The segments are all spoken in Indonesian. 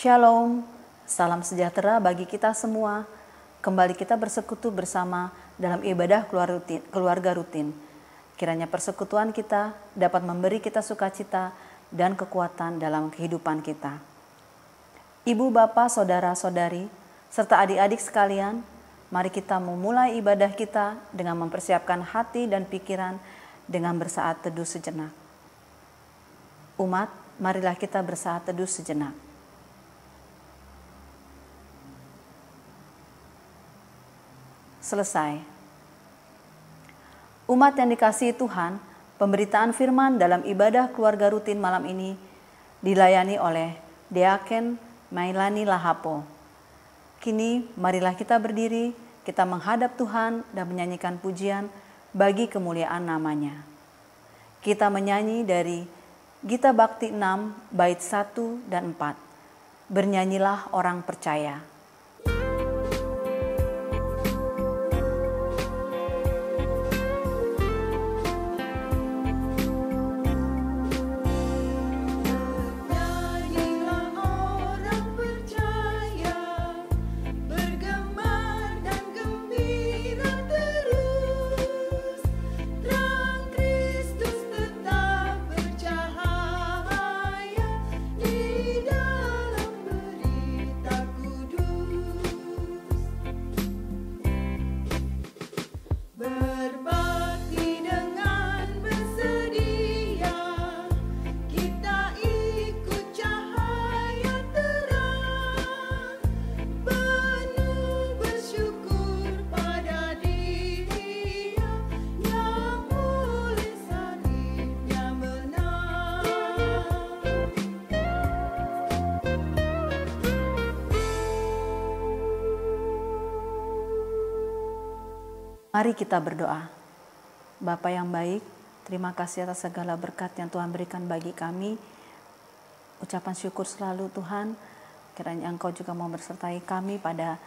Shalom, salam sejahtera bagi kita semua. Kembali kita bersekutu bersama dalam ibadah keluarga rutin. Kiranya persekutuan kita dapat memberi kita sukacita dan kekuatan dalam kehidupan kita. Ibu, bapak, saudara-saudari, serta adik-adik sekalian, mari kita memulai ibadah kita dengan mempersiapkan hati dan pikiran dengan bersaat teduh sejenak. Umat, marilah kita bersaat teduh sejenak. Selesai. Umat yang dikasihi Tuhan, pemberitaan firman dalam ibadah keluarga rutin malam ini dilayani oleh Deaken Mailani Lahapo. Kini marilah kita berdiri, kita menghadap Tuhan dan menyanyikan pujian bagi kemuliaan namanya. Kita menyanyi dari Gita Bakti 6 bait 1 dan 4. Bernyanyilah orang percaya. Mari kita berdoa. Bapa yang baik, terima kasih atas segala berkat yang Tuhan berikan bagi kami. Ucapan syukur selalu Tuhan, kiranya Engkau juga mau bersertai kami pada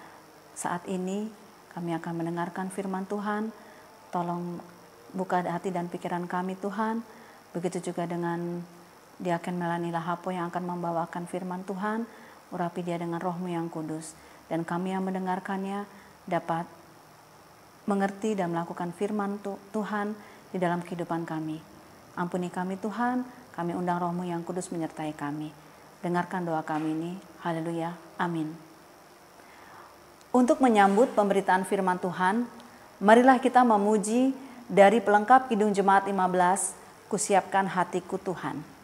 saat ini. Kami akan mendengarkan firman Tuhan. Tolong buka hati dan pikiran kami Tuhan. Begitu juga dengan Deaken Melani Lahapo yang akan membawakan firman Tuhan. Urapi dia dengan Roh-Mu yang kudus. Dan kami yang mendengarkannya dapat mengerti dan melakukan firman Tuhan di dalam kehidupan kami. Ampuni kami Tuhan, kami undang Roh-Mu yang kudus menyertai kami. Dengarkan doa kami ini, haleluya, amin. Untuk menyambut pemberitaan firman Tuhan, marilah kita memuji dari pelengkap Kidung Jemaat 15, Kusiapkan Hatiku Tuhan.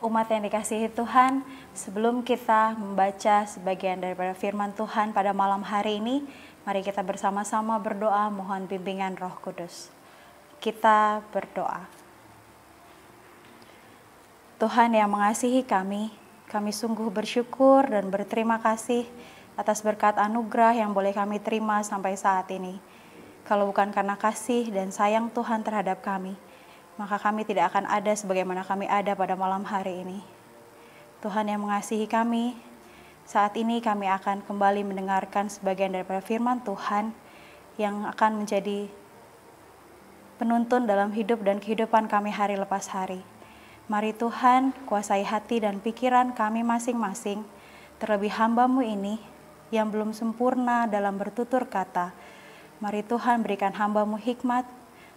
Umat yang dikasihi Tuhan, sebelum kita membaca sebagian daripada firman Tuhan pada malam hari ini, mari kita bersama-sama berdoa mohon bimbingan Roh Kudus. Kita berdoa. Tuhan yang mengasihi kami sungguh bersyukur dan berterima kasih atas berkat anugerah yang boleh kami terima sampai saat ini. Kalau bukan karena kasih dan sayang Tuhan terhadap kami, maka kami tidak akan ada sebagaimana kami ada pada malam hari ini. Tuhan yang mengasihi kami, saat ini kami akan kembali mendengarkan sebagian daripada firman Tuhan yang akan menjadi penuntun dalam hidup dan kehidupan kami hari lepas hari. Mari Tuhan kuasai hati dan pikiran kami masing-masing, terlebih hamba-Mu ini yang belum sempurna dalam bertutur kata. Mari Tuhan berikan hamba-Mu hikmat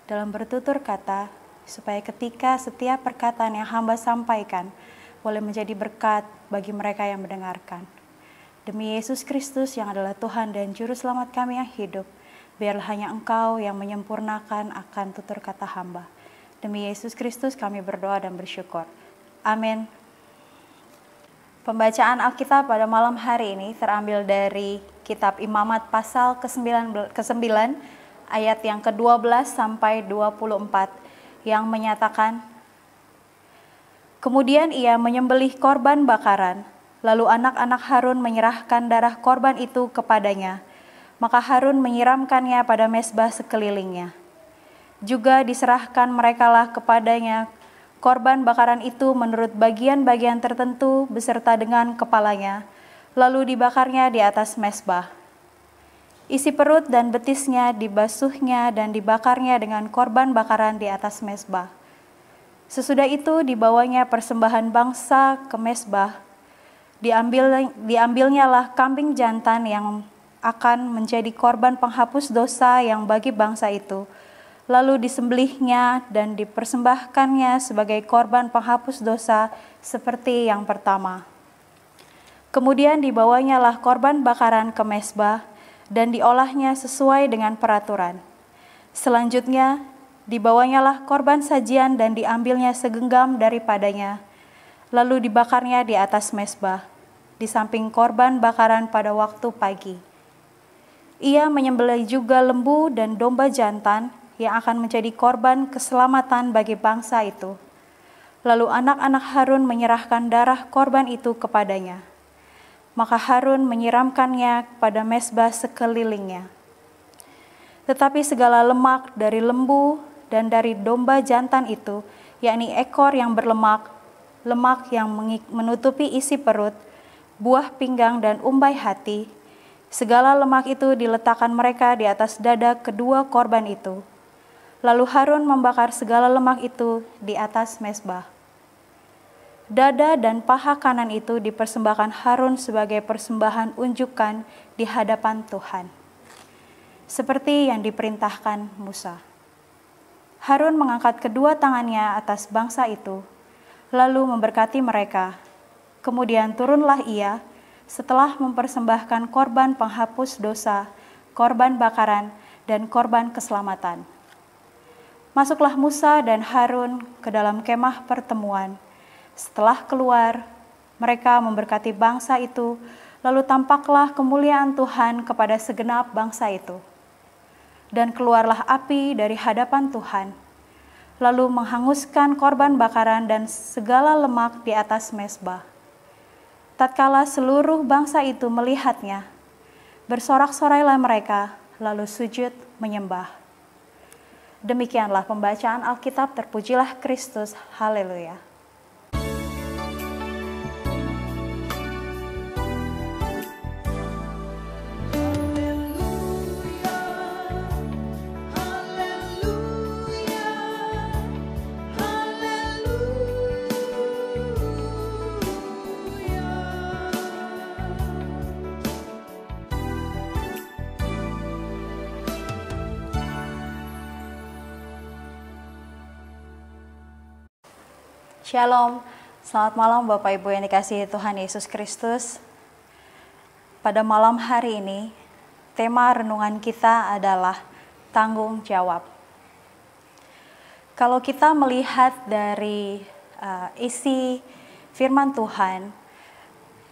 dalam bertutur kata, supaya ketika setiap perkataan yang hamba sampaikan boleh menjadi berkat bagi mereka yang mendengarkan. Demi Yesus Kristus yang adalah Tuhan dan Juru Selamat kami yang hidup, biarlah hanya Engkau yang menyempurnakan akan tutur kata hamba. Demi Yesus Kristus kami berdoa dan bersyukur. Amin. Pembacaan Alkitab pada malam hari ini terambil dari kitab Imamat pasal ke-9 ayat yang ke-12 sampai 24. Yang menyatakan, kemudian ia menyembelih korban bakaran, lalu anak-anak Harun menyerahkan darah korban itu kepadanya, maka Harun menyiramkannya pada mezbah sekelilingnya. Juga diserahkan merekalah kepadanya korban bakaran itu menurut bagian-bagian tertentu beserta dengan kepalanya, lalu dibakarnya di atas mezbah. Isi perut dan betisnya dibasuhnya dan dibakarnya dengan korban bakaran di atas mezbah. Sesudah itu dibawanya persembahan bangsa ke mezbah. Diambilnyalah kambing jantan yang akan menjadi korban penghapus dosa yang bagi bangsa itu. Lalu disembelihnya dan dipersembahkannya sebagai korban penghapus dosa seperti yang pertama. Kemudian dibawanyalah korban bakaran ke mezbah dan diolahnya sesuai dengan peraturan. Selanjutnya, dibawanyalah korban sajian dan diambilnya segenggam daripadanya, lalu dibakarnya di atas mezbah, di samping korban bakaran pada waktu pagi. Ia menyembelih juga lembu dan domba jantan yang akan menjadi korban keselamatan bagi bangsa itu. Lalu anak-anak Harun menyerahkan darah korban itu kepadanya. Maka Harun menyiramkannya pada mezbah sekelilingnya. Tetapi segala lemak dari lembu dan dari domba jantan itu, yakni ekor yang berlemak, lemak yang menutupi isi perut, buah pinggang dan umbai hati, segala lemak itu diletakkan mereka di atas dada kedua korban itu. Lalu Harun membakar segala lemak itu di atas mezbah. Dada dan paha kanan itu dipersembahkan Harun sebagai persembahan unjukan di hadapan Tuhan, seperti yang diperintahkan Musa. Harun mengangkat kedua tangannya atas bangsa itu, lalu memberkati mereka. Kemudian turunlah ia setelah mempersembahkan korban penghapus dosa, korban bakaran, dan korban keselamatan. Masuklah Musa dan Harun ke dalam kemah pertemuan. Setelah keluar, mereka memberkati bangsa itu, lalu tampaklah kemuliaan Tuhan kepada segenap bangsa itu. Dan keluarlah api dari hadapan Tuhan, lalu menghanguskan korban bakaran dan segala lemak di atas mezbah. Tatkala seluruh bangsa itu melihatnya, bersorak-sorailah mereka, lalu sujud menyembah. Demikianlah pembacaan Alkitab, terpujilah Kristus, haleluya. Shalom, selamat malam Bapak Ibu yang dikasihi Tuhan Yesus Kristus. Pada malam hari ini, tema renungan kita adalah tanggung jawab. Kalau kita melihat dari isi firman Tuhan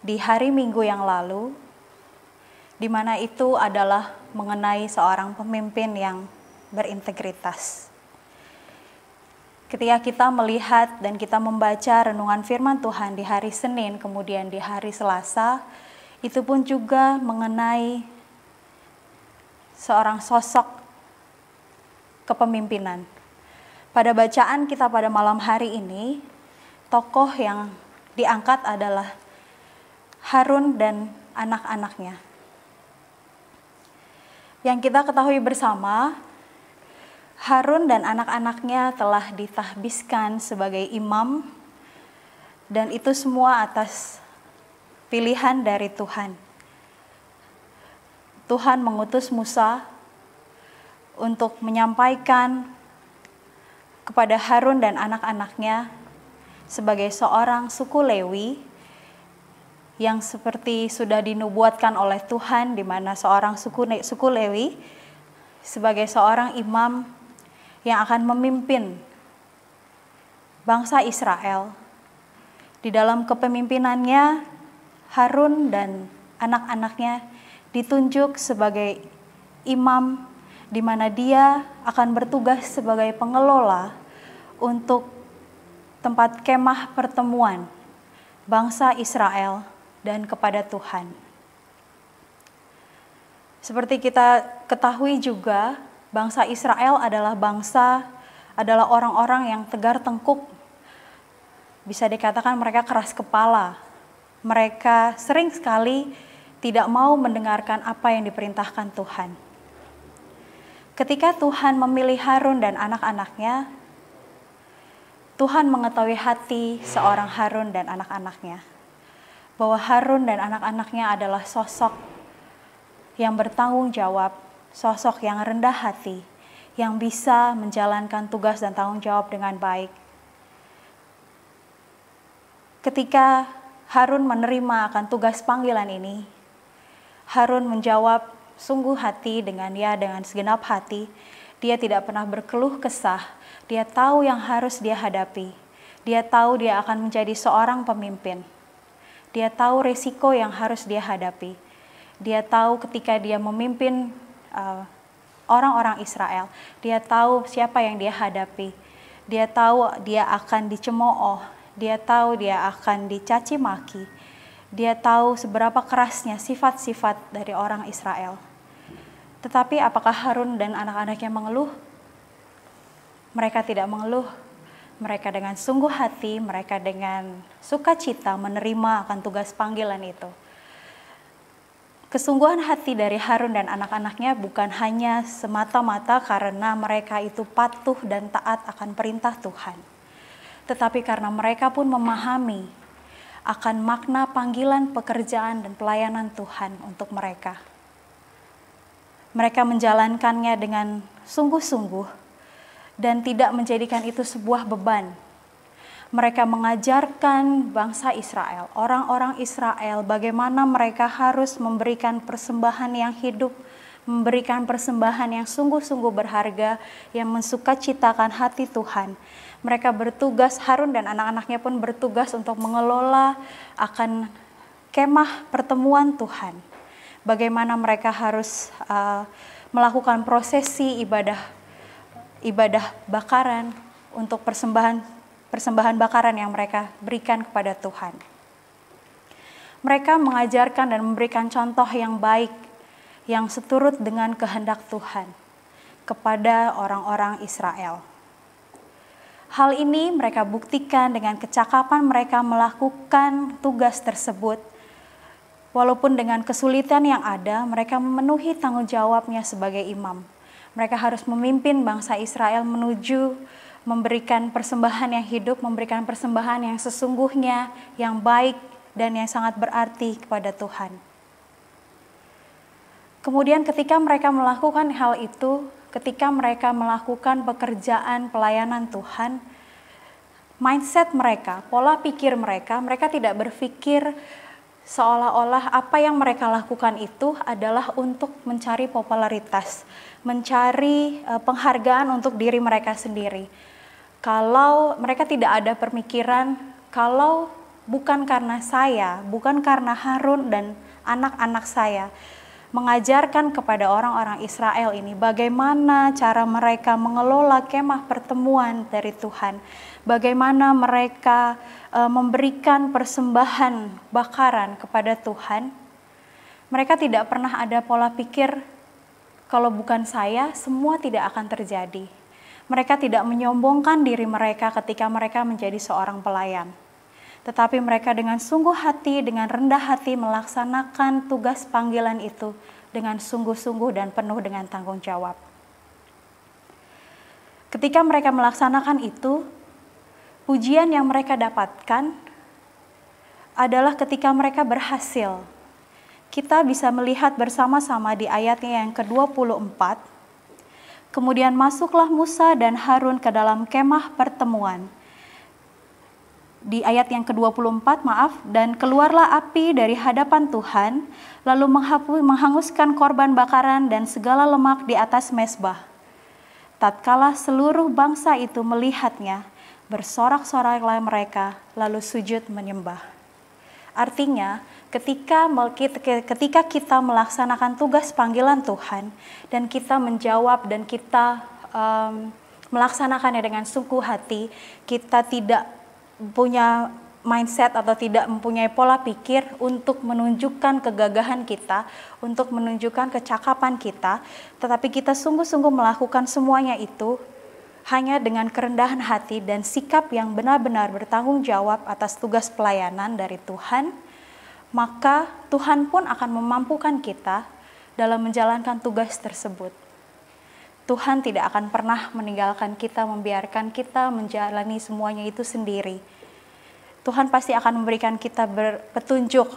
di hari Minggu yang lalu, di mana itu adalah mengenai seorang pemimpin yang berintegritas. Ketika kita melihat dan kita membaca renungan firman Tuhan di hari Senin, kemudian di hari Selasa, itu pun juga mengenai seorang sosok kepemimpinan. Pada bacaan kita pada malam hari ini, tokoh yang diangkat adalah Harun dan anak-anaknya. Yang kita ketahui bersama, Harun dan anak-anaknya telah ditahbiskan sebagai imam, dan itu semua atas pilihan dari Tuhan. Tuhan mengutus Musa untuk menyampaikan kepada Harun dan anak-anaknya sebagai seorang suku Lewi yang seperti sudah dinubuatkan oleh Tuhan, di mana seorang suku Lewi sebagai seorang imam yang akan memimpin bangsa Israel. Di dalam kepemimpinannya, Harun dan anak-anaknya ditunjuk sebagai imam, di mana dia akan bertugas sebagai pengelola untuk tempat kemah pertemuan bangsa Israel dan kepada Tuhan. Seperti kita ketahui juga, bangsa Israel adalah orang-orang yang tegar tengkuk. Bisa dikatakan mereka keras kepala. Mereka sering sekali tidak mau mendengarkan apa yang diperintahkan Tuhan. Ketika Tuhan memilih Harun dan anak-anaknya, Tuhan mengetahui hati seorang Harun dan anak-anaknya, bahwa Harun dan anak-anaknya adalah sosok yang bertanggung jawab, sosok yang rendah hati, yang bisa menjalankan tugas dan tanggung jawab dengan baik. Ketika Harun menerima akan tugas panggilan ini, Harun menjawab sungguh hati dengan segenap hati. Dia tidak pernah berkeluh kesah. Dia tahu yang harus dia hadapi. Dia tahu dia akan menjadi seorang pemimpin. Dia tahu resiko yang harus dia hadapi. Dia tahu ketika dia memimpin orang-orang Israel, dia tahu siapa yang dia hadapi. Dia tahu dia akan dicemooh. Dia tahu dia akan dicaci maki. Dia tahu seberapa kerasnya sifat-sifat dari orang Israel. Tetapi apakah Harun dan anak-anaknya mengeluh? Mereka tidak mengeluh. Mereka dengan sungguh hati, mereka dengan sukacita menerima akan tugas panggilan itu. Kesungguhan hati dari Harun dan anak-anaknya bukan hanya semata-mata karena mereka itu patuh dan taat akan perintah Tuhan, tetapi karena mereka pun memahami akan makna panggilan pekerjaan dan pelayanan Tuhan untuk mereka. Mereka menjalankannya dengan sungguh-sungguh dan tidak menjadikan itu sebuah beban. Mereka mengajarkan bangsa Israel, orang-orang Israel, bagaimana mereka harus memberikan persembahan yang hidup, memberikan persembahan yang sungguh-sungguh berharga, yang mensukacitakan hati Tuhan. Mereka bertugas, Harun dan anak-anaknya pun bertugas untuk mengelola akan kemah pertemuan Tuhan. Bagaimana mereka harus melakukan prosesi ibadah bakaran untuk persembahan bakaran yang mereka berikan kepada Tuhan. Mereka mengajarkan dan memberikan contoh yang baik, yang seturut dengan kehendak Tuhan kepada orang-orang Israel. Hal ini mereka buktikan dengan kecakapan mereka melakukan tugas tersebut. Walaupun dengan kesulitan yang ada, mereka memenuhi tanggung jawabnya sebagai imam. Mereka harus memimpin bangsa Israel menuju memberikan persembahan yang hidup, memberikan persembahan yang sesungguhnya, yang baik dan yang sangat berarti kepada Tuhan. Kemudian ketika mereka melakukan hal itu, ketika mereka melakukan pekerjaan pelayanan Tuhan, mindset mereka, pola pikir mereka tidak berpikir seolah-olah apa yang mereka lakukan itu adalah untuk mencari popularitas, mencari penghargaan untuk diri mereka sendiri. Kalau mereka tidak ada pemikiran, kalau bukan karena saya, bukan karena Harun dan anak-anak saya mengajarkan kepada orang-orang Israel ini bagaimana cara mereka mengelola kemah pertemuan dari Tuhan, bagaimana mereka memberikan persembahan bakaran kepada Tuhan. Mereka tidak pernah ada pola pikir, kalau bukan saya, semua tidak akan terjadi. Mereka tidak menyombongkan diri mereka ketika mereka menjadi seorang pelayan. Tetapi mereka dengan sungguh hati, dengan rendah hati melaksanakan tugas panggilan itu dengan sungguh-sungguh dan penuh dengan tanggung jawab. Ketika mereka melaksanakan itu, pujian yang mereka dapatkan adalah ketika mereka berhasil. Kita bisa melihat bersama-sama di ayatnya yang ke-24. Kemudian masuklah Musa dan Harun ke dalam kemah pertemuan. Di ayat yang ke-24, dan keluarlah api dari hadapan Tuhan, lalu menghanguskan korban bakaran dan segala lemak di atas mezbah. Tatkala seluruh bangsa itu melihatnya, bersorak-soraklah mereka, lalu sujud menyembah. Artinya, ketika kita melaksanakan tugas panggilan Tuhan, dan kita menjawab dan kita melaksanakannya dengan sungguh hati, kita tidak punya mindset atau tidak mempunyai pola pikir untuk menunjukkan kegagahan kita, untuk menunjukkan kecakapan kita, tetapi kita sungguh-sungguh melakukan semuanya itu hanya dengan kerendahan hati dan sikap yang benar-benar bertanggung jawab atas tugas pelayanan dari Tuhan, maka Tuhan pun akan memampukan kita dalam menjalankan tugas tersebut. Tuhan tidak akan pernah meninggalkan kita, membiarkan kita menjalani semuanya itu sendiri. Tuhan pasti akan memberikan kita petunjuk.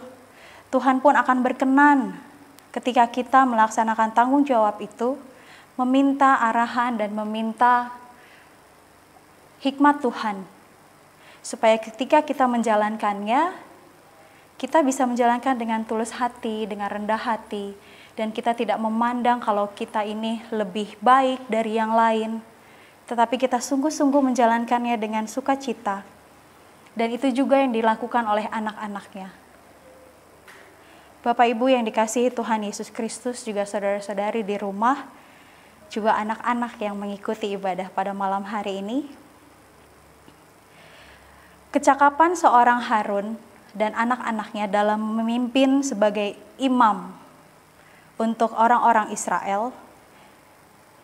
Tuhan pun akan berkenan ketika kita melaksanakan tanggung jawab itu, meminta arahan dan meminta hikmat Tuhan. Supaya ketika kita menjalankannya, kita bisa menjalankan dengan tulus hati, dengan rendah hati, dan kita tidak memandang kalau kita ini lebih baik dari yang lain, tetapi kita sungguh-sungguh menjalankannya dengan sukacita. Dan itu juga yang dilakukan oleh anak-anaknya. Bapak Ibu yang dikasihi Tuhan Yesus Kristus, juga saudara-saudari di rumah, juga anak-anak yang mengikuti ibadah pada malam hari ini. Kecakapan seorang Harun dan anak-anaknya dalam memimpin sebagai imam untuk orang-orang Israel,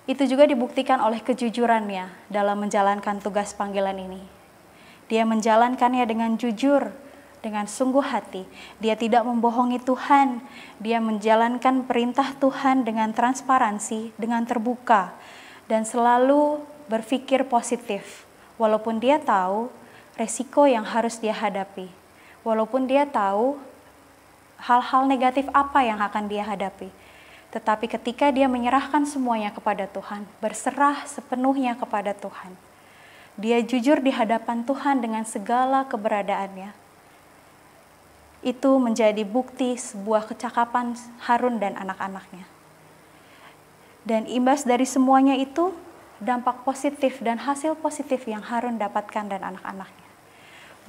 itu juga dibuktikan oleh kejujurannya dalam menjalankan tugas panggilan ini. Dia menjalankannya dengan jujur, dengan sungguh hati. Dia tidak membohongi Tuhan. Dia menjalankan perintah Tuhan dengan transparansi, dengan terbuka, dan selalu berpikir positif. Walaupun dia tahu resiko yang harus dia hadapi. Walaupun dia tahu hal-hal negatif apa yang akan dia hadapi. Tetapi ketika dia menyerahkan semuanya kepada Tuhan, berserah sepenuhnya kepada Tuhan, dia jujur di hadapan Tuhan dengan segala keberadaannya. Itu menjadi bukti sebuah kecakapan Harun dan anak-anaknya. Dan imbas dari semuanya itu, dampak positif dan hasil positif yang Harun dapatkan dan anak-anaknya.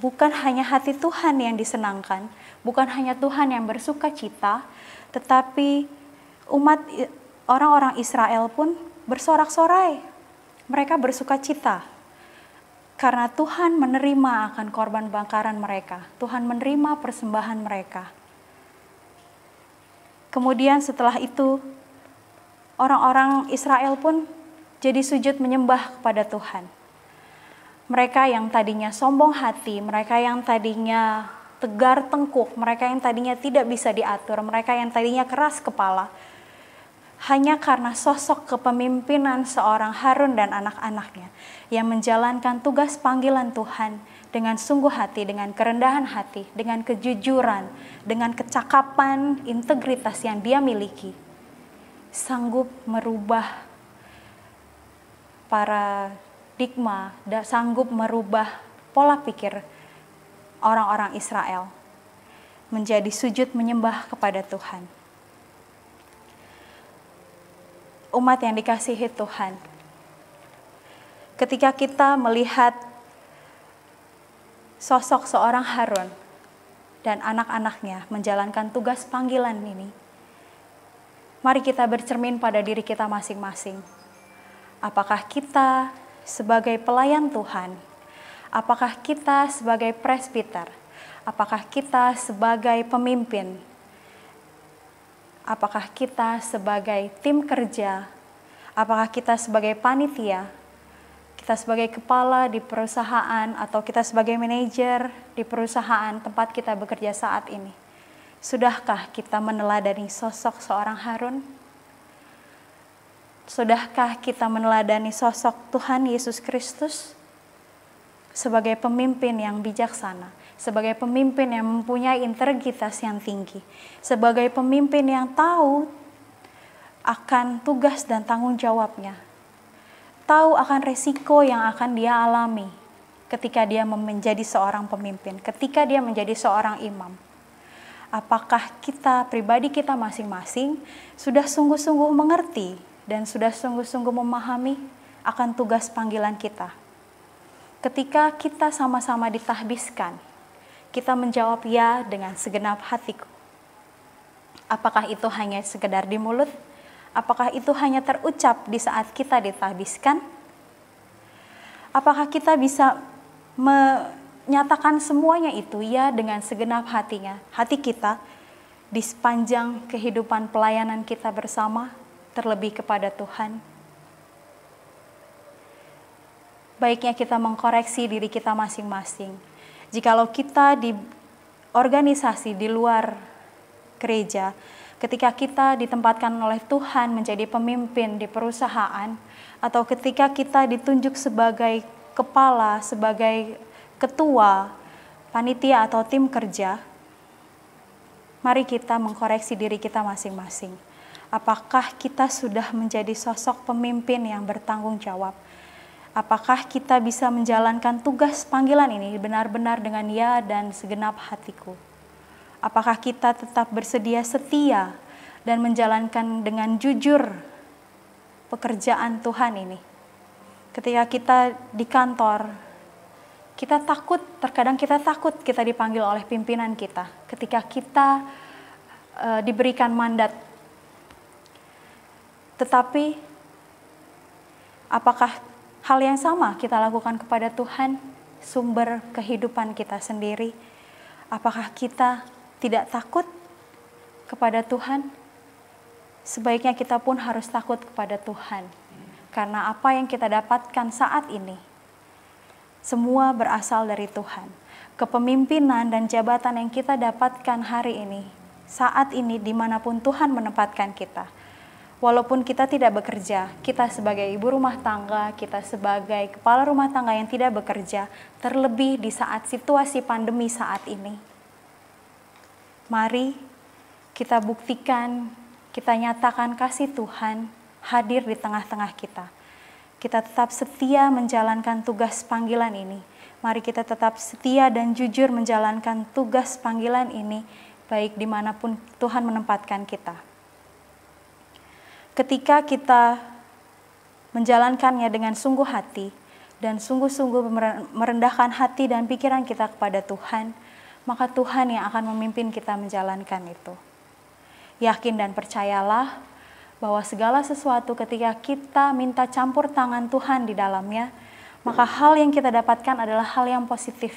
Bukan hanya hati Tuhan yang disenangkan, bukan hanya Tuhan yang bersuka cita, tetapi umat orang-orang Israel pun bersorak-sorai. Mereka bersuka cita karena Tuhan menerima akan korban bakaran mereka. Tuhan menerima persembahan mereka. Kemudian setelah itu, orang-orang Israel pun jadi sujud menyembah kepada Tuhan. Mereka yang tadinya sombong hati, mereka yang tadinya tegar tengkuk, mereka yang tadinya tidak bisa diatur, mereka yang tadinya keras kepala, hanya karena sosok kepemimpinan seorang Harun dan anak-anaknya yang menjalankan tugas panggilan Tuhan dengan sungguh hati, dengan kerendahan hati, dengan kejujuran, dengan kecakapan, integritas yang dia miliki, sanggup merubah paradigma, sanggup merubah pola pikir orang-orang Israel menjadi sujud menyembah kepada Tuhan. Umat yang dikasihi Tuhan, ketika kita melihat sosok seorang Harun dan anak-anaknya menjalankan tugas panggilan ini, mari kita bercermin pada diri kita masing-masing. Apakah kita sebagai pelayan Tuhan? Apakah kita sebagai presbiter? Apakah kita sebagai pemimpin? Apakah kita sebagai tim kerja? Apakah kita sebagai panitia? Kita sebagai kepala di perusahaan atau kita sebagai manajer di perusahaan tempat kita bekerja saat ini. Sudahkah kita meneladani sosok seorang Harun? Sudahkah kita meneladani sosok Tuhan Yesus Kristus sebagai pemimpin yang bijaksana, sebagai pemimpin yang mempunyai integritas yang tinggi, sebagai pemimpin yang tahu akan tugas dan tanggung jawabnya, tahu akan resiko yang akan dia alami ketika dia menjadi seorang pemimpin, ketika dia menjadi seorang imam. Apakah kita, pribadi kita masing-masing, sudah sungguh-sungguh mengerti dan sudah sungguh-sungguh memahami akan tugas panggilan kita? Ketika kita sama-sama ditahbiskan, kita menjawab ya dengan segenap hatiku. Apakah itu hanya sekedar di mulut? Apakah itu hanya terucap di saat kita ditahbiskan? Apakah kita bisa menyatakan semuanya itu ya dengan segenap hati kita di sepanjang kehidupan pelayanan kita bersama, terlebih kepada Tuhan? Baiknya kita mengkoreksi diri kita masing-masing. Jikalau kita di organisasi di luar gereja, ketika kita ditempatkan oleh Tuhan menjadi pemimpin di perusahaan, atau ketika kita ditunjuk sebagai kepala, sebagai ketua, panitia atau tim kerja, mari kita mengkoreksi diri kita masing-masing. Apakah kita sudah menjadi sosok pemimpin yang bertanggung jawab? Apakah kita bisa menjalankan tugas panggilan ini benar-benar dengan ya dan segenap hatiku? Apakah kita tetap bersedia setia dan menjalankan dengan jujur pekerjaan Tuhan ini? Ketika kita di kantor, kita takut, terkadang kita takut kita dipanggil oleh pimpinan kita. Ketika kita diberikan mandat. Tetapi, apakah hal yang sama kita lakukan kepada Tuhan, sumber kehidupan kita sendiri? Apakah kita tidak takut kepada Tuhan? Sebaiknya kita pun harus takut kepada Tuhan. Karena apa yang kita dapatkan saat ini, semua berasal dari Tuhan. Kepemimpinan dan jabatan yang kita dapatkan hari ini, saat ini dimanapun Tuhan menempatkan kita. Walaupun kita tidak bekerja, kita sebagai ibu rumah tangga, kita sebagai kepala rumah tangga yang tidak bekerja, terlebih di saat situasi pandemi saat ini. Mari kita buktikan, kita nyatakan kasih Tuhan hadir di tengah-tengah kita. Kita tetap setia menjalankan tugas panggilan ini. Mari kita tetap setia dan jujur menjalankan tugas panggilan ini, baik dimanapun Tuhan menempatkan kita. Ketika kita menjalankannya dengan sungguh hati dan sungguh-sungguh merendahkan hati dan pikiran kita kepada Tuhan, maka Tuhan yang akan memimpin kita menjalankan itu. Yakin dan percayalah bahwa segala sesuatu ketika kita minta campur tangan Tuhan di dalamnya, maka hal yang kita dapatkan adalah hal yang positif.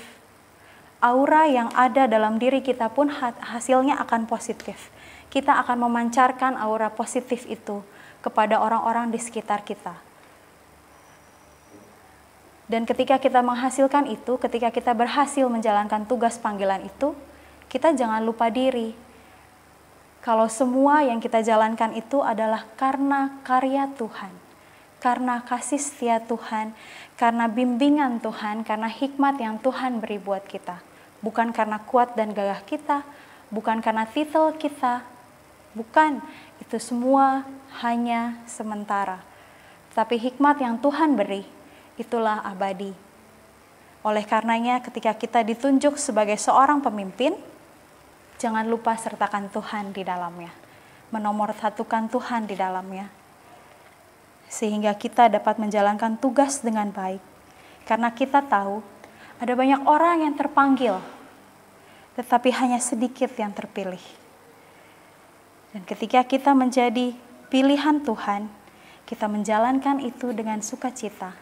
Aura yang ada dalam diri kita pun hasilnya akan positif. Kita akan memancarkan aura positif itu kepada orang-orang di sekitar kita. Dan ketika kita menghasilkan itu, ketika kita berhasil menjalankan tugas panggilan itu, kita jangan lupa diri. Kalau semua yang kita jalankan itu adalah karena karya Tuhan, karena kasih setia Tuhan, karena bimbingan Tuhan, karena hikmat yang Tuhan beri buat kita. Bukan karena kuat dan gagah kita, bukan karena titel kita, bukan. Itu semua hanya sementara. Tapi hikmat yang Tuhan beri, itulah abadi. Oleh karenanya ketika kita ditunjuk sebagai seorang pemimpin, jangan lupa sertakan Tuhan di dalamnya. Menomorsatukan Tuhan di dalamnya. Sehingga kita dapat menjalankan tugas dengan baik. Karena kita tahu ada banyak orang yang terpanggil. tetapi hanya sedikit yang terpilih. Dan ketika kita menjadi pilihan Tuhan, kita menjalankan itu dengan sukacita,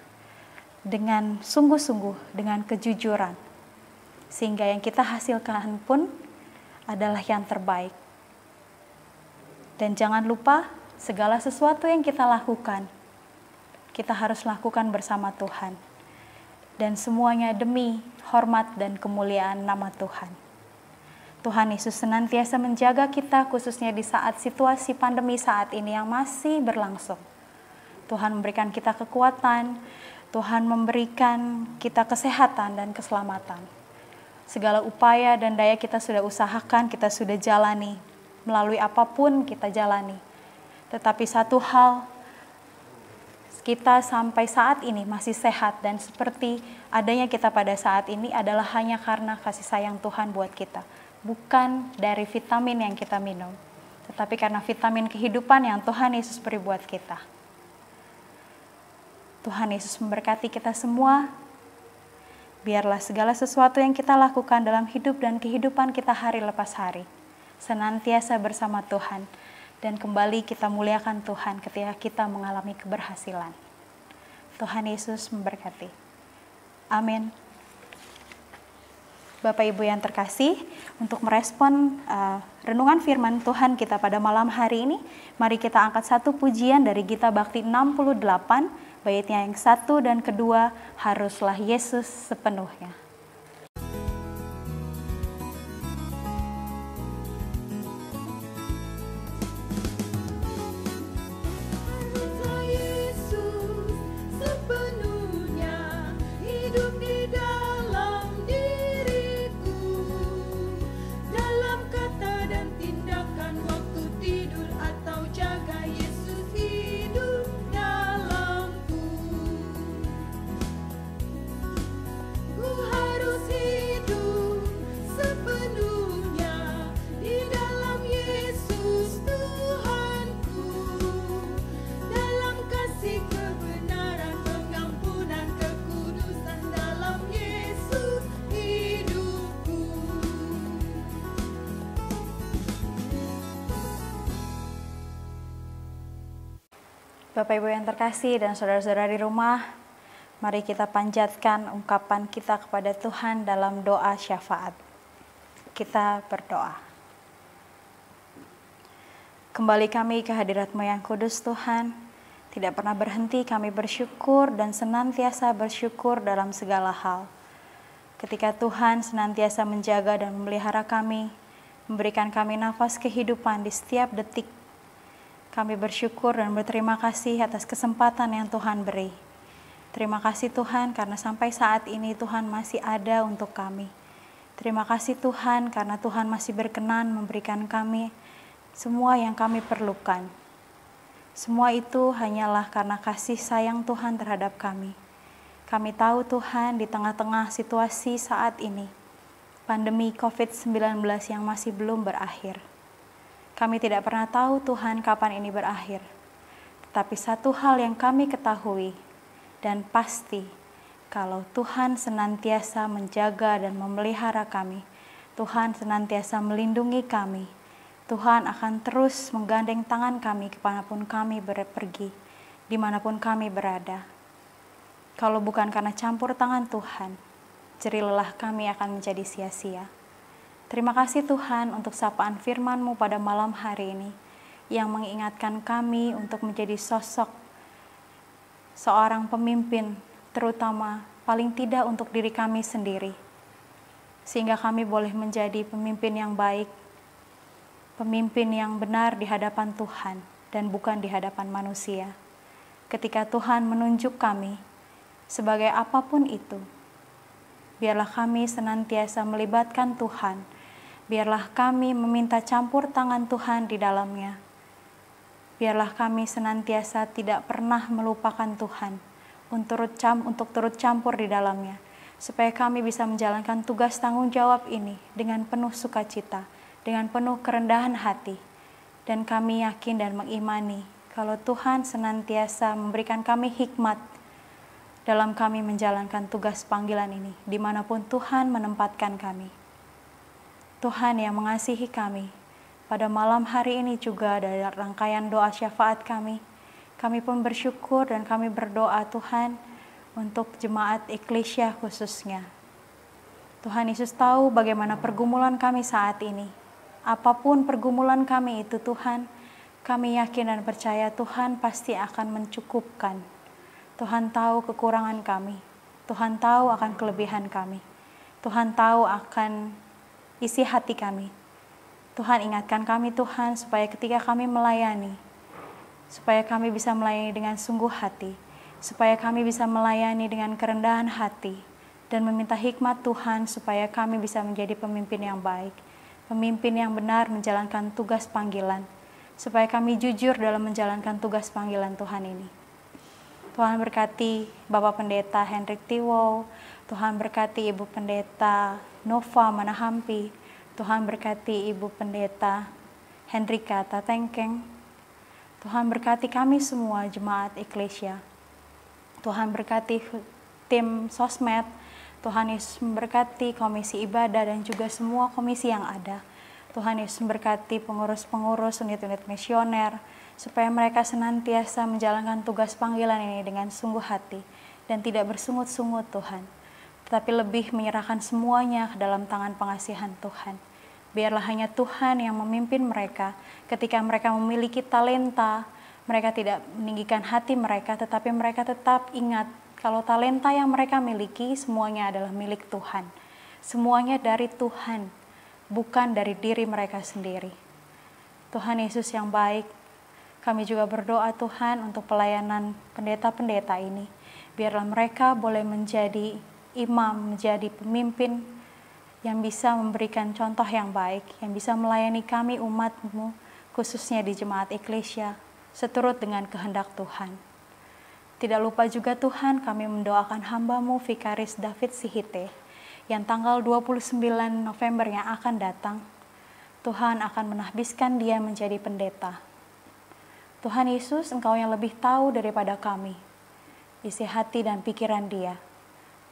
dengan sungguh-sungguh, dengan kejujuran, sehingga yang kita hasilkan pun adalah yang terbaik. Dan jangan lupa, segala sesuatu yang kita lakukan, kita harus lakukan bersama Tuhan. Dan semuanya demi hormat dan kemuliaan nama Tuhan. Tuhan Yesus senantiasa menjaga kita, khususnya di saat situasi pandemi saat ini yang masih berlangsung. Tuhan memberikan kita kekuatan, Tuhan memberikan kita kesehatan dan keselamatan. Segala upaya dan daya kita sudah usahakan, kita sudah jalani, melalui apapun kita jalani. Tetapi satu hal, kita sampai saat ini masih sehat dan seperti adanya kita pada saat ini adalah hanya karena kasih sayang Tuhan buat kita. Bukan dari vitamin yang kita minum, tetapi karena vitamin kehidupan yang Tuhan Yesus beri buat kita. Tuhan Yesus memberkati kita semua. Biarlah segala sesuatu yang kita lakukan dalam hidup dan kehidupan kita hari lepas hari senantiasa bersama Tuhan, dan kembali kita muliakan Tuhan ketika kita mengalami keberhasilan. Tuhan Yesus memberkati. Amin. Bapak Ibu yang terkasih, untuk merespon renungan firman Tuhan kita pada malam hari ini, mari kita angkat satu pujian dari Gita Bakti 68, baitnya yang 1 dan kedua, haruslah Yesus sepenuhnya. Bapak Ibu yang terkasih dan saudara-saudara di rumah, mari kita panjatkan ungkapan kita kepada Tuhan dalam doa syafaat. Kita berdoa. Kembali kami ke hadirat-Mu yang kudus Tuhan, tidak pernah berhenti kami bersyukur dan senantiasa bersyukur dalam segala hal. Ketika Tuhan senantiasa menjaga dan memelihara kami, memberikan kami nafas kehidupan di setiap detik, kami bersyukur dan berterima kasih atas kesempatan yang Tuhan beri. Terima kasih Tuhan karena sampai saat ini Tuhan masih ada untuk kami. Terima kasih Tuhan karena Tuhan masih berkenan memberikan kami semua yang kami perlukan. Semua itu hanyalah karena kasih sayang Tuhan terhadap kami. Kami tahu Tuhan di tengah-tengah situasi saat ini, pandemi COVID-19 yang masih belum berakhir. Kami tidak pernah tahu Tuhan kapan ini berakhir. Tetapi satu hal yang kami ketahui dan pasti, kalau Tuhan senantiasa menjaga dan memelihara kami, Tuhan senantiasa melindungi kami, Tuhan akan terus menggandeng tangan kami kemanapun kami pergi, dimanapun kami berada. Kalau bukan karena campur tangan Tuhan, jerih lelah kami akan menjadi sia-sia. Terima kasih Tuhan untuk sapaan firman-Mu pada malam hari ini yang mengingatkan kami untuk menjadi sosok seorang pemimpin, terutama paling tidak untuk diri kami sendiri, sehingga kami boleh menjadi pemimpin yang baik, pemimpin yang benar di hadapan Tuhan dan bukan di hadapan manusia. Ketika Tuhan menunjuk kami sebagai apapun itu, biarlah kami senantiasa melibatkan Tuhan. Biarlah kami meminta campur tangan Tuhan di dalamnya. Biarlah kami senantiasa tidak pernah melupakan Tuhan untuk turut campur di dalamnya. Supaya kami bisa menjalankan tugas tanggung jawab ini dengan penuh sukacita, dengan penuh kerendahan hati. Dan kami yakin dan mengimani kalau Tuhan senantiasa memberikan kami hikmat dalam kami menjalankan tugas panggilan ini, dimanapun Tuhan menempatkan kami. Tuhan yang mengasihi kami, pada malam hari ini juga ada rangkaian doa syafaat kami. Kami pun bersyukur dan kami berdoa Tuhan untuk jemaat Eklesia khususnya. Tuhan Yesus tahu bagaimana pergumulan kami saat ini. Apapun pergumulan kami itu Tuhan, kami yakin dan percaya Tuhan pasti akan mencukupkan. Tuhan tahu kekurangan kami. Tuhan tahu akan kelebihan kami. Tuhan tahu akan isi hati kami. Tuhan ingatkan kami Tuhan supaya ketika kami melayani, supaya kami bisa melayani dengan sungguh hati, supaya kami bisa melayani dengan kerendahan hati, dan meminta hikmat Tuhan supaya kami bisa menjadi pemimpin yang baik, pemimpin yang benar menjalankan tugas panggilan, supaya kami jujur dalam menjalankan tugas panggilan Tuhan ini. Tuhan berkati Bapak Pendeta Hendrik Tiwow, Tuhan berkati Ibu Pendeta Nova Manahampi, Tuhan berkati Ibu Pendeta Hendrika Tatengkeng, Tuhan berkati kami semua jemaat Eklesia, Tuhan berkati tim sosmed, Tuhan Yesus memberkati komisi ibadah dan juga semua komisi yang ada. Tuhan Yesus memberkati pengurus-pengurus unit-unit misioner, supaya mereka senantiasa menjalankan tugas panggilan ini dengan sungguh hati dan tidak bersungut-sungut Tuhan, tetapi lebih menyerahkan semuanya ke dalam tangan pengasihan Tuhan. Biarlah hanya Tuhan yang memimpin mereka ketika mereka memiliki talenta. Mereka tidak meninggikan hati mereka, tetapi mereka tetap ingat kalau talenta yang mereka miliki semuanya adalah milik Tuhan. Semuanya dari Tuhan, bukan dari diri mereka sendiri. Tuhan Yesus yang baik, kami juga berdoa Tuhan untuk pelayanan pendeta-pendeta ini. Biarlah mereka boleh menjadi imam, menjadi pemimpin yang bisa memberikan contoh yang baik, yang bisa melayani kami umat-Mu, khususnya di jemaat Eklesia, seturut dengan kehendak Tuhan. Tidak lupa juga Tuhan, kami mendoakan hamba-Mu Vikaris David Sihite, yang tanggal 29 November yang akan datang, Tuhan akan menahbiskan dia menjadi pendeta. Tuhan Yesus, Engkau yang lebih tahu daripada kami, isi hati dan pikiran dia.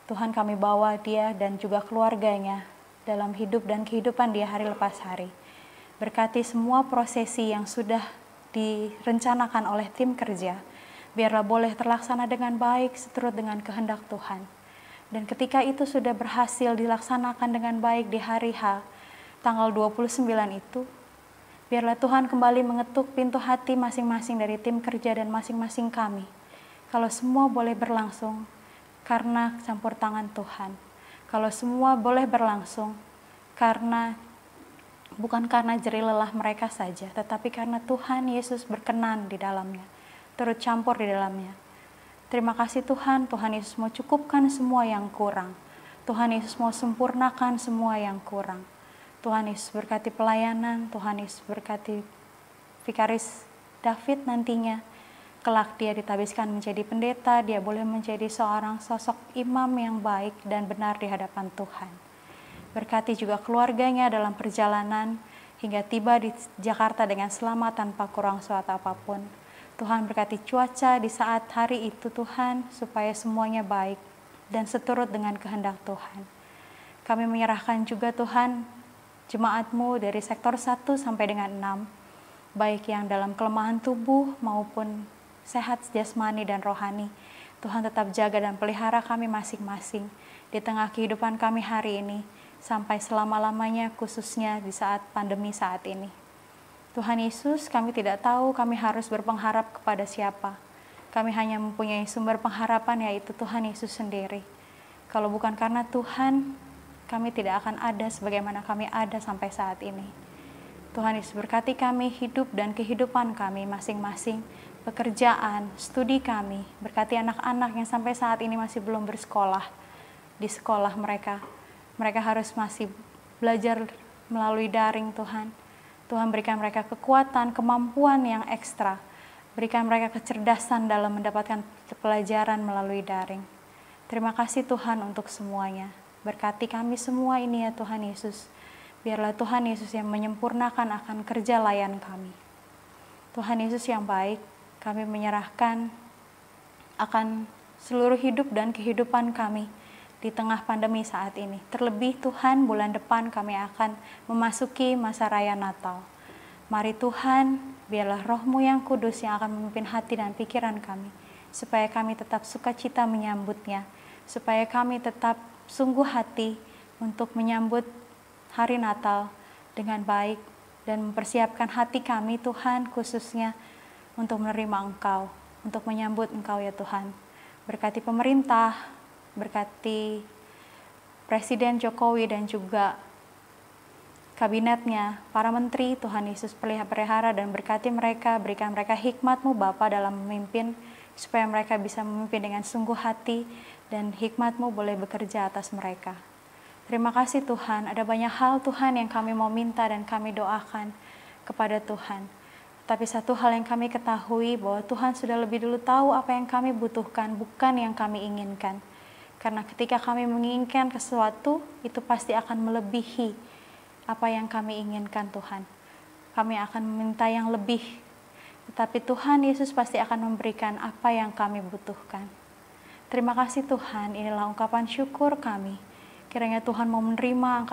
Tuhan, kami bawa dia dan juga keluarganya dalam hidup dan kehidupan dia hari lepas hari. Berkati semua prosesi yang sudah direncanakan oleh tim kerja, biarlah boleh terlaksana dengan baik seturut dengan kehendak Tuhan. Dan ketika itu sudah berhasil dilaksanakan dengan baik di hari H, tanggal 29 itu, biarlah Tuhan kembali mengetuk pintu hati masing-masing dari tim kerja dan masing-masing kami. Kalau semua boleh berlangsung karena campur tangan Tuhan. Kalau semua boleh berlangsung bukan karena jerih lelah mereka saja, tetapi karena Tuhan Yesus berkenan di dalamnya, turut campur di dalamnya. Terima kasih Tuhan, Tuhan Yesus mau cukupkan semua yang kurang. Tuhan Yesus mau sempurnakan semua yang kurang. Tuhan Yesus berkati pelayanan, Tuhan Yesus berkati Vikaris David nantinya. Kelak dia ditabiskan menjadi pendeta, dia boleh menjadi seorang sosok imam yang baik dan benar di hadapan Tuhan. Berkati juga keluarganya dalam perjalanan hingga tiba di Jakarta dengan selamat tanpa kurang suatu apapun. Tuhan berkati cuaca di saat hari itu Tuhan, supaya semuanya baik dan seturut dengan kehendak Tuhan. Kami menyerahkan juga Tuhan, jemaat-Mu dari sektor 1 sampai dengan 6, baik yang dalam kelemahan tubuh maupun sehat jasmani dan rohani. Tuhan tetap jaga dan pelihara kami masing-masing di tengah kehidupan kami hari ini, sampai selama-lamanya khususnya di saat pandemi saat ini. Tuhan Yesus, kami tidak tahu kami harus berpengharap kepada siapa. Kami hanya mempunyai sumber pengharapan, yaitu Tuhan Yesus sendiri. Kalau bukan karena Tuhan, kami tidak akan ada sebagaimana kami ada sampai saat ini. Tuhan Yesus berkati kami, hidup dan kehidupan kami masing-masing, pekerjaan, studi kami, berkati anak-anak yang sampai saat ini masih belum bersekolah di sekolah mereka. Mereka harus masih belajar melalui daring Tuhan. Tuhan berikan mereka kekuatan, kemampuan yang ekstra. Berikan mereka kecerdasan dalam mendapatkan pelajaran melalui daring. Terima kasih Tuhan untuk semuanya. Berkati kami semua ini ya Tuhan Yesus. Biarlah Tuhan Yesus yang menyempurnakan akan kerja layan kami. Tuhan Yesus yang baik, kami menyerahkan akan seluruh hidup dan kehidupan kami di tengah pandemi saat ini. Terlebih Tuhan, bulan depan kami akan memasuki masa raya Natal. Mari Tuhan, biarlah Roh-Mu yang kudus yang akan memimpin hati dan pikiran kami, supaya kami tetap sukacita menyambutnya, supaya kami tetap sungguh hati untuk menyambut hari Natal dengan baik dan mempersiapkan hati kami Tuhan khususnya untuk menerima Engkau, untuk menyambut Engkau ya Tuhan. Berkati pemerintah, berkati Presiden Jokowi dan juga kabinetnya, para menteri, Tuhan Yesus pelihara dan berkati mereka, berikan mereka hikmat-Mu Bapa dalam memimpin, supaya mereka bisa memimpin dengan sungguh hati dan hikmat-Mu boleh bekerja atas mereka. Terima kasih Tuhan, ada banyak hal Tuhan yang kami mau minta dan kami doakan kepada Tuhan. Tapi satu hal yang kami ketahui bahwa Tuhan sudah lebih dulu tahu apa yang kami butuhkan, bukan yang kami inginkan. Karena ketika kami menginginkan sesuatu, itu pasti akan melebihi apa yang kami inginkan Tuhan. Kami akan meminta yang lebih, tetapi Tuhan Yesus pasti akan memberikan apa yang kami butuhkan. Terima kasih Tuhan, inilah ungkapan syukur kami. Kiranya Tuhan mau menerima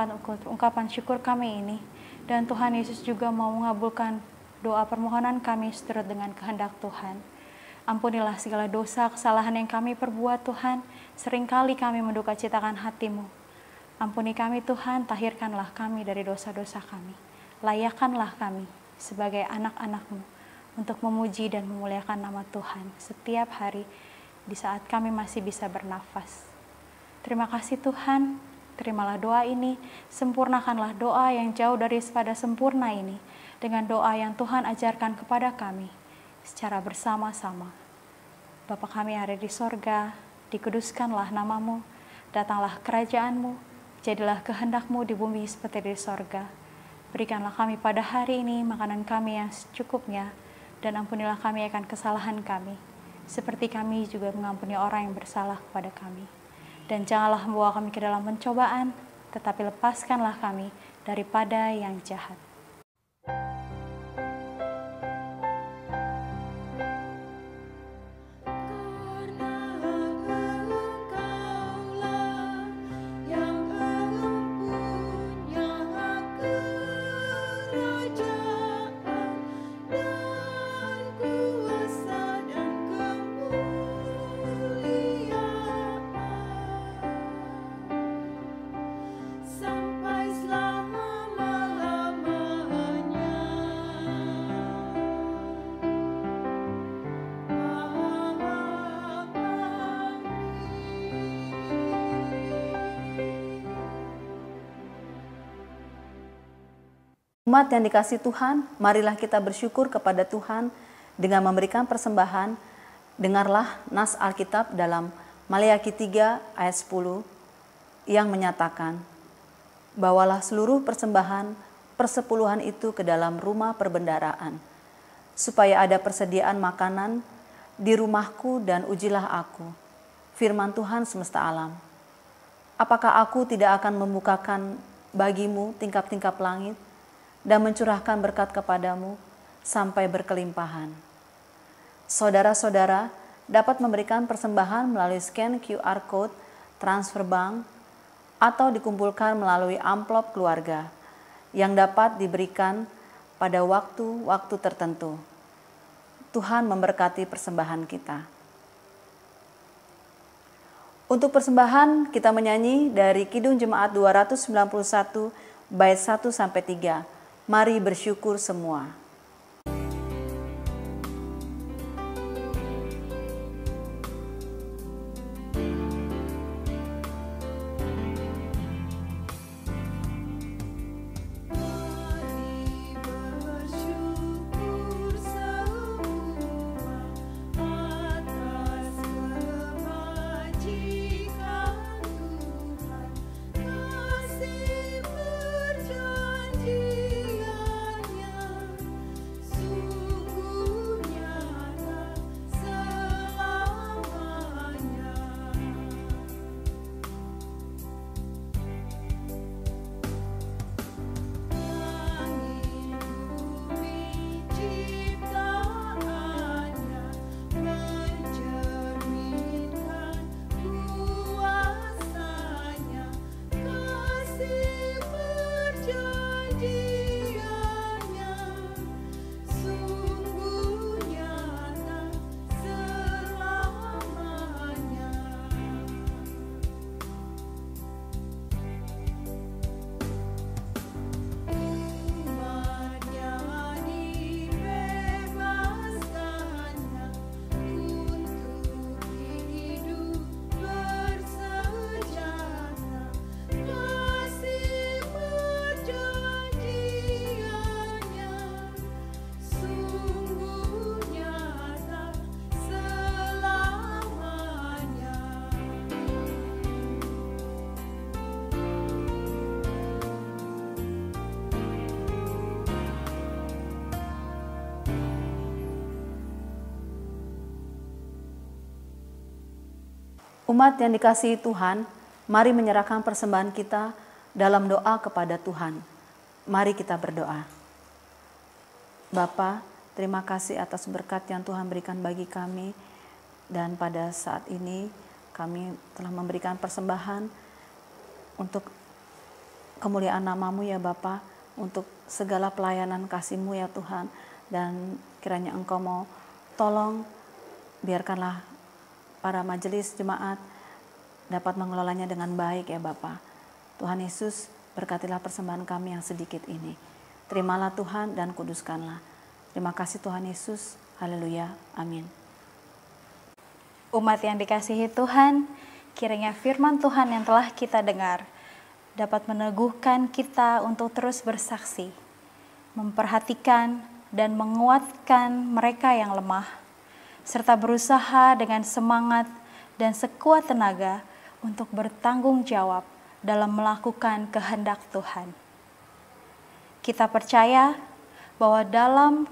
ungkapan syukur kami ini, dan Tuhan Yesus juga mau mengabulkan doa permohonan kami seturut dengan kehendak Tuhan. Ampunilah segala dosa, kesalahan yang kami perbuat Tuhan, seringkali kami menduka citakan hati-Mu. Ampuni kami Tuhan, tahirkanlah kami dari dosa-dosa kami. Layakkanlah kami sebagai anak-anak-Mu untuk memuji dan memuliakan nama Tuhan setiap hari di saat kami masih bisa bernafas. Terima kasih Tuhan, terimalah doa ini, sempurnakanlah doa yang jauh daripada sempurna ini dengan doa yang Tuhan ajarkan kepada kami secara bersama-sama. Bapa kami yang ada di sorga, dikuduskanlah nama-Mu, datanglah kerajaan-Mu, jadilah kehendak-Mu di bumi seperti di sorga. Berikanlah kami pada hari ini makanan kami yang secukupnya, dan ampunilah kami akan kesalahan kami, seperti kami juga mengampuni orang yang bersalah kepada kami. Dan janganlah membawa kami ke dalam pencobaan, tetapi lepaskanlah kami daripada yang jahat. Umat yang dikasihi Tuhan, marilah kita bersyukur kepada Tuhan dengan memberikan persembahan. Dengarlah nas Alkitab dalam Maleakhi 3 ayat 10 yang menyatakan, bawalah seluruh persembahan persepuluhan itu ke dalam rumah perbendaharaan, supaya ada persediaan makanan di rumahku dan ujilah aku, firman Tuhan semesta alam. Apakah aku tidak akan membukakan bagimu tingkap-tingkap langit dan mencurahkan berkat kepadamu sampai berkelimpahan. Saudara-saudara dapat memberikan persembahan melalui scan QR Code, transfer bank, atau dikumpulkan melalui amplop keluarga yang dapat diberikan pada waktu-waktu tertentu. Tuhan memberkati persembahan kita. Untuk persembahan kita menyanyi dari Kidung Jemaat 291 bait 1-3. Mari bersyukur semua. Umat yang dikasihi Tuhan, mari menyerahkan persembahan kita dalam doa kepada Tuhan. Mari kita berdoa. Bapa, terima kasih atas berkat yang Tuhan berikan bagi kami. Dan pada saat ini kami telah memberikan persembahan untuk kemuliaan nama-Mu ya Bapa, untuk segala pelayanan kasih-Mu ya Tuhan. Dan kiranya Engkau mau tolong, biarkanlah para majelis jemaat dapat mengelolanya dengan baik ya Bapa. Tuhan Yesus, berkatilah persembahan kami yang sedikit ini. Terimalah Tuhan dan kuduskanlah. Terima kasih Tuhan Yesus. Haleluya. Amin. Umat yang dikasihi Tuhan, kiranya firman Tuhan yang telah kita dengar dapat meneguhkan kita untuk terus bersaksi, memperhatikan dan menguatkan mereka yang lemah, serta berusaha dengan semangat dan sekuat tenaga untuk bertanggung jawab dalam melakukan kehendak Tuhan. Kita percaya bahwa dalam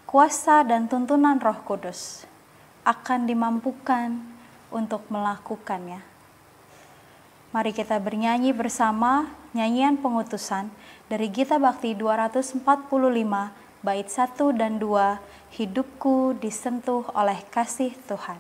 kuasa dan tuntunan Roh Kudus akan dimampukan untuk melakukannya. Mari kita bernyanyi bersama nyanyian pengutusan dari Gita Bakti 245 bait 1 dan 2, hidupku disentuh oleh kasih Tuhan.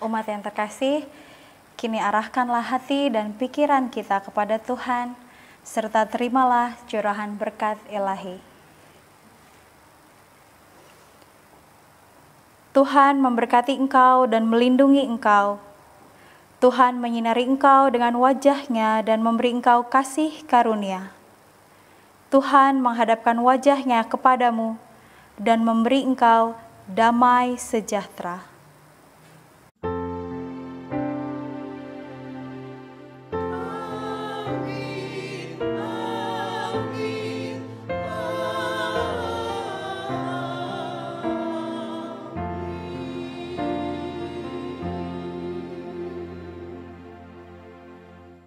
Umat yang terkasih, kini arahkanlah hati dan pikiran kita kepada Tuhan, serta terimalah curahan berkat ilahi. Tuhan memberkati engkau dan melindungi engkau. Tuhan menyinari engkau dengan wajah-Nya dan memberi engkau kasih karunia. Tuhan menghadapkan wajah-Nya kepadamu dan memberi engkau damai sejahtera.